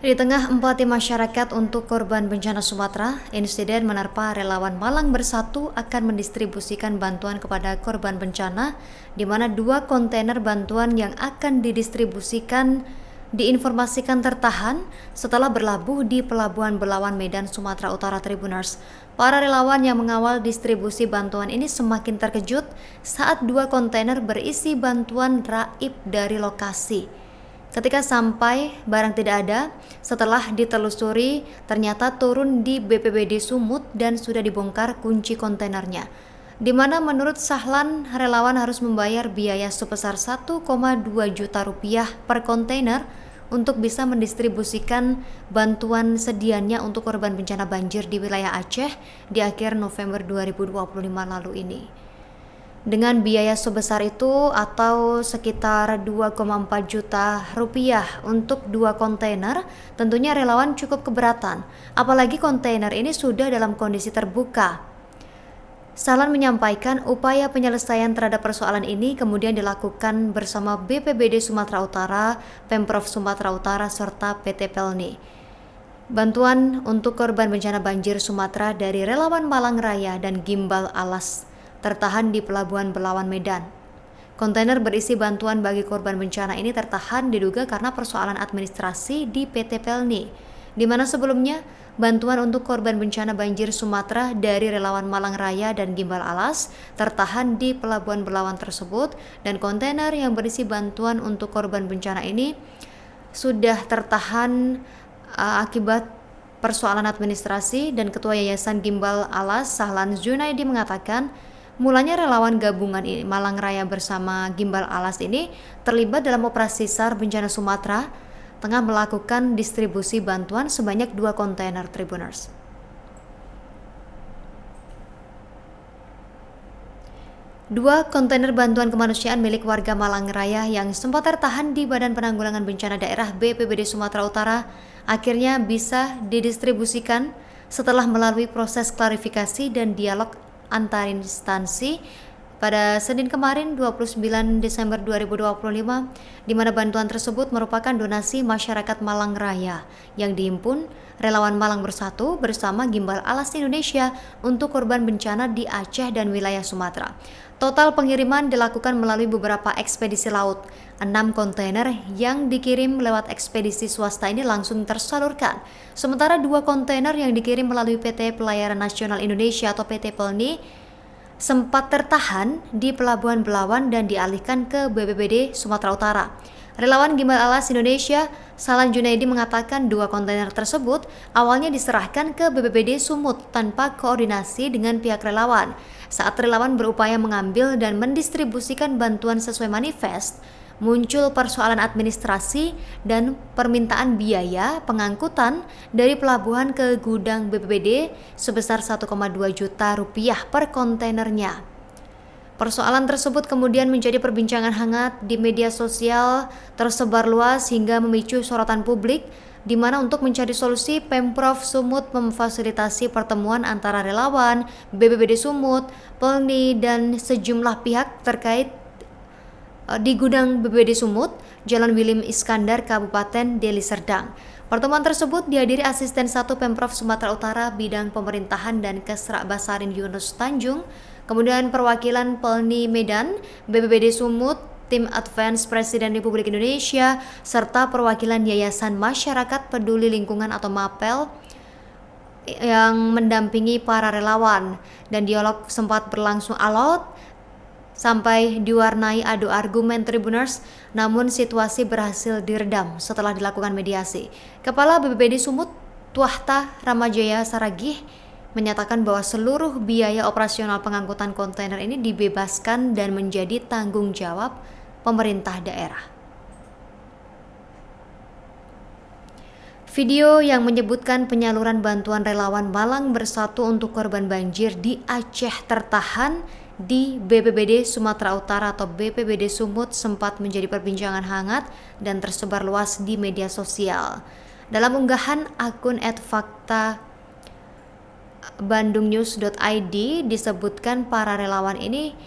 Di tengah empati masyarakat untuk korban bencana Sumatera, insiden menerpa relawan Malang Bersatu akan mendistribusikan bantuan kepada korban bencana, di mana 2 kontainer bantuan yang akan didistribusikan diinformasikan tertahan setelah berlabuh di Pelabuhan Belawan Medan, Sumatera Utara Tribuners. Para relawan yang mengawal distribusi bantuan ini semakin terkejut saat 2 kontainer berisi bantuan raib dari lokasi. Ketika sampai, barang tidak ada. Setelah ditelusuri, ternyata turun di BPBD Sumut dan sudah dibongkar kunci kontainernya. Di mana menurut Sahlan, relawan harus membayar biaya sebesar 1,2 juta rupiah per kontainer untuk bisa mendistribusikan bantuan sedianya untuk korban bencana banjir di wilayah Aceh di akhir November 2025 lalu ini. Dengan biaya sebesar itu atau sekitar 2,4 juta rupiah untuk 2 kontainer, tentunya relawan cukup keberatan. Apalagi kontainer ini sudah dalam kondisi terbuka. Sahlan menyampaikan upaya penyelesaian terhadap persoalan ini kemudian dilakukan bersama BPBD Sumatera Utara, Pemprov Sumatera Utara, serta PT Pelni. Bantuan untuk korban bencana banjir Sumatera dari relawan Malang Raya dan Gimbal Alas tertahan di Pelabuhan Belawan Medan. Kontainer berisi bantuan bagi korban bencana ini tertahan diduga karena persoalan administrasi di PT Pelni, di mana sebelumnya bantuan untuk korban bencana banjir Sumatera dari relawan Malang Raya dan Gimbal Alas tertahan di Pelabuhan Belawan tersebut, dan kontainer yang berisi bantuan untuk korban bencana ini sudah tertahan akibat persoalan administrasi. Dan Ketua Yayasan Gimbal Alas, Sahlan Junaidi, mengatakan mulanya relawan gabungan Malang Raya bersama Gimbal Alas ini terlibat dalam operasi SAR bencana Sumatera tengah melakukan distribusi bantuan sebanyak 2 kontainer Tribuners. Dua kontainer bantuan kemanusiaan milik warga Malang Raya yang sempat tertahan di Badan Penanggulangan Bencana Daerah BPBD Sumatera Utara akhirnya bisa didistribusikan setelah melalui proses klarifikasi dan dialog antar instansi pada Senin kemarin 29 Desember 2025, di mana bantuan tersebut merupakan donasi masyarakat Malang Raya yang dihimpun relawan Malang Bersatu bersama Gimbal Alas Indonesia untuk korban bencana di Aceh dan wilayah Sumatera. Total pengiriman dilakukan melalui beberapa ekspedisi laut. 6 kontainer yang dikirim lewat ekspedisi swasta ini langsung tersalurkan. Sementara 2 kontainer yang dikirim melalui PT Pelayaran Nasional Indonesia atau PT Pelni sempat tertahan di Pelabuhan Belawan dan dialihkan ke BPBD Sumatera Utara. Relawan Gimbal Alas Indonesia, Sahlan Junaidi, mengatakan 2 kontainer tersebut awalnya diserahkan ke BPBD Sumut tanpa koordinasi dengan pihak relawan. Saat relawan berupaya mengambil dan mendistribusikan bantuan sesuai manifest, muncul persoalan administrasi dan permintaan biaya pengangkutan dari pelabuhan ke gudang BPBD sebesar 1,2 juta rupiah per kontainernya. Persoalan tersebut kemudian menjadi perbincangan hangat di media sosial, tersebar luas hingga memicu sorotan publik, di mana untuk mencari solusi Pemprov Sumut memfasilitasi pertemuan antara relawan, BPBD Sumut, Pelni, dan sejumlah pihak terkait di gudang BPBD Sumut, Jalan William Iskandar, Kabupaten Deli Serdang. Pertemuan tersebut dihadiri Asisten 1 Pemprov Sumatera Utara Bidang Pemerintahan dan Kesra-Basarin Yunus Tanjung, kemudian perwakilan Pelni Medan, BPBD Sumut, Tim Advance Presiden Republik Indonesia, serta perwakilan Yayasan Masyarakat Peduli Lingkungan atau MAPEL yang mendampingi para relawan. Dan dialog sempat berlangsung alot sampai diwarnai adu argumen Tribuners, namun situasi berhasil diredam setelah dilakukan mediasi. Kepala BPBD Sumut, Tuahta Ramajaya Saragih, menyatakan bahwa seluruh biaya operasional pengangkutan kontainer ini dibebaskan dan menjadi tanggung jawab pemerintah daerah. Video yang menyebutkan penyaluran bantuan relawan Malang Bersatu untuk korban banjir di Aceh tertahan di BPBD Sumatera Utara atau BPBD Sumut sempat menjadi perbincangan hangat dan tersebar luas di media sosial. Dalam unggahan akun @fakta bandungnews.id disebutkan para relawan ini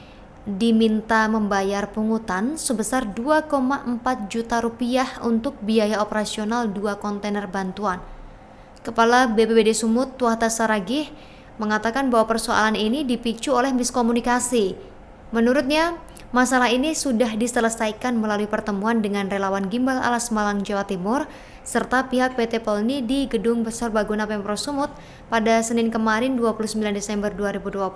diminta membayar pungutan sebesar 2,4 juta rupiah untuk biaya operasional 2 kontainer bantuan. Kepala BPBD Sumut, Tuata Saragih, mengatakan bahwa persoalan ini dipicu oleh miskomunikasi. Menurutnya, masalah ini sudah diselesaikan melalui pertemuan dengan relawan Gimbal Alas Malang, Jawa Timur, serta pihak PT Pelni di Gedung Serbaguna Pemprov Sumut pada Senin kemarin 29 Desember 2025.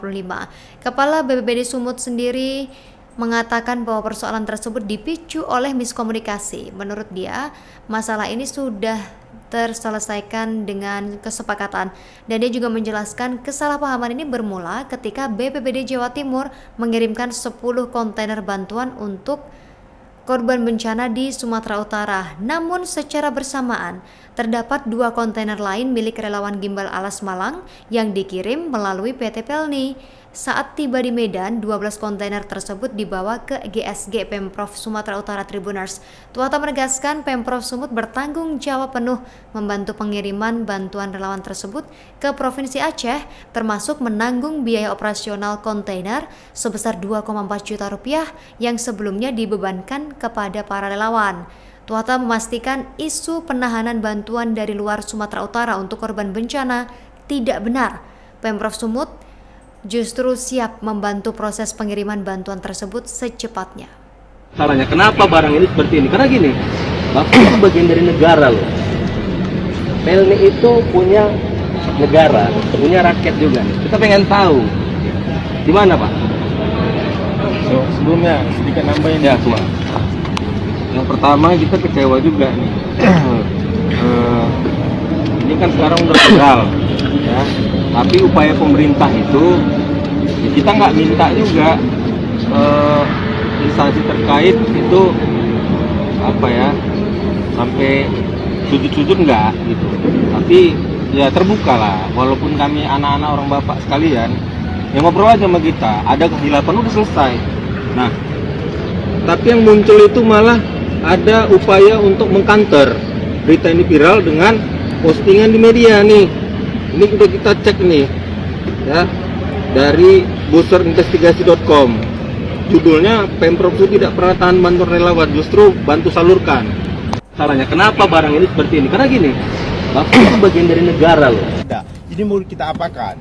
Kepala BPBD Sumut sendiri mengatakan bahwa persoalan tersebut dipicu oleh miskomunikasi. Menurut dia, masalah ini sudah terselesaikan dengan kesepakatan, dan dia juga menjelaskan kesalahpahaman ini bermula ketika BPBD Jawa Timur mengirimkan 10 kontainer bantuan untuk korban bencana di Sumatera Utara. Namun secara bersamaan terdapat 2 kontainer lain milik relawan Gimbal Alas Malang yang dikirim melalui PT Pelni. Saat tiba di Medan, 12 kontainer tersebut dibawa ke GSG Pemprov Sumatera Utara Tribuners. Tuata menegaskan Pemprov Sumut bertanggung jawab penuh membantu pengiriman bantuan relawan tersebut ke Provinsi Aceh, termasuk menanggung biaya operasional kontainer sebesar 2,4 juta rupiah yang sebelumnya dibebankan kepada para relawan. Tuata memastikan isu penahanan bantuan dari luar Sumatera Utara untuk korban bencana tidak benar. Pemprov Sumut justru siap membantu proses pengiriman bantuan tersebut secepatnya. Salahnya kenapa barang ini seperti ini? Karena gini, Bapak itu bagian dari negara loh. Pelni itu punya negara, punya rakyat juga. Kita pengen tahu di mana Pak? Sebelumnya sedikit nambahin Ya, cuma. Yang pertama kita kecewa juga nih. Ini kan sekarang udah viral, ya. Tapi upaya pemerintah itu, ya kita nggak minta juga instansi terkait itu apa ya, sampai sujud-sujud nggak gitu. Tapi ya terbuka lah, walaupun kami anak-anak orang bapak sekalian, yang ngobrol aja sama kita. Ada kehilapan udah selesai. Nah, tapi yang muncul itu malah ada upaya untuk mengcounter berita ini viral dengan postingan di media nih. Ini udah kita cek nih, ya, dari busserinvestigasi.com. Judulnya Pemprov itu tidak pernah tahan bantuan relawan, justru bantu salurkan. Salahnya kenapa barang ini seperti ini? Karena gini, Bapak itu bagian dari negara loh. Nah, ini mau kita apakan?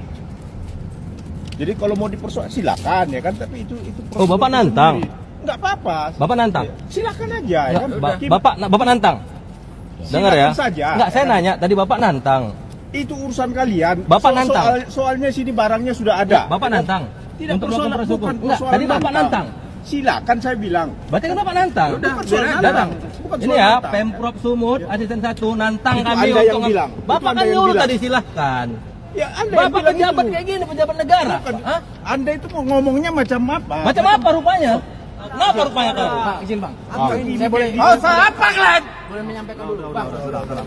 Jadi kalau mau dipersoalkan silakan ya kan, tapi itu Oh, Bapak nantang? Enggak apa-apa. Bapak nantang? Silakan aja ya kan. Bapak nantang? Dengar ya? Saja, Enggak, saya nanya, tadi Bapak nantang. Itu urusan kalian. Bapak nantang. Soalnya sini barangnya sudah ada. Bapak nantang. Tidak untuk persoalan, melakukan proses hukum. bukan Enggak, persoalan tadi Bapak nantang. Silakan saya bilang. Berarti kan Bapak nantang. Udah, persoalan Datang. Bukan Ini soal ya, nantang. Pemprov Sumut, asisten 1 nantang Itu kami Anda yang untuk bilang. Bapak Itu kan Anda yang nyuruh bilang. tadi silahkan. Ya, Anda yang Bapak bilang pejabat itu. kayak gini, pejabat negara. Bukan. Hah? Anda itu mau ngomongnya macam apa? Macam apa rupanya? Kenapa rupanya kan? Pak, izin Bang. Saya boleh. Oh, saya apa kalian? boleh menyampaikan dulu, Bang.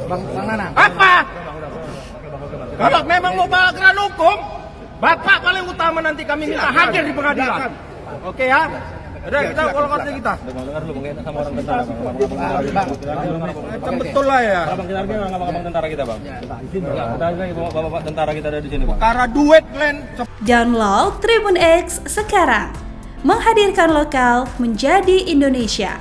Bang Nanang. Apa? Kalau memang mau pelanggaran hukum, Bapak paling utama nanti kami minta hadir di pengadilan. Oke ya? Udah kita kalau kata kita. Dengar dulu mungkin sama orang tentara. Macam betul lah ya. Abang kita ini abang tentara kita, Bang. Bapak tentara kita ada di sini, Bang. Karena duit kalian. Download Tribun X sekarang. Menghadirkan lokal menjadi Indonesia.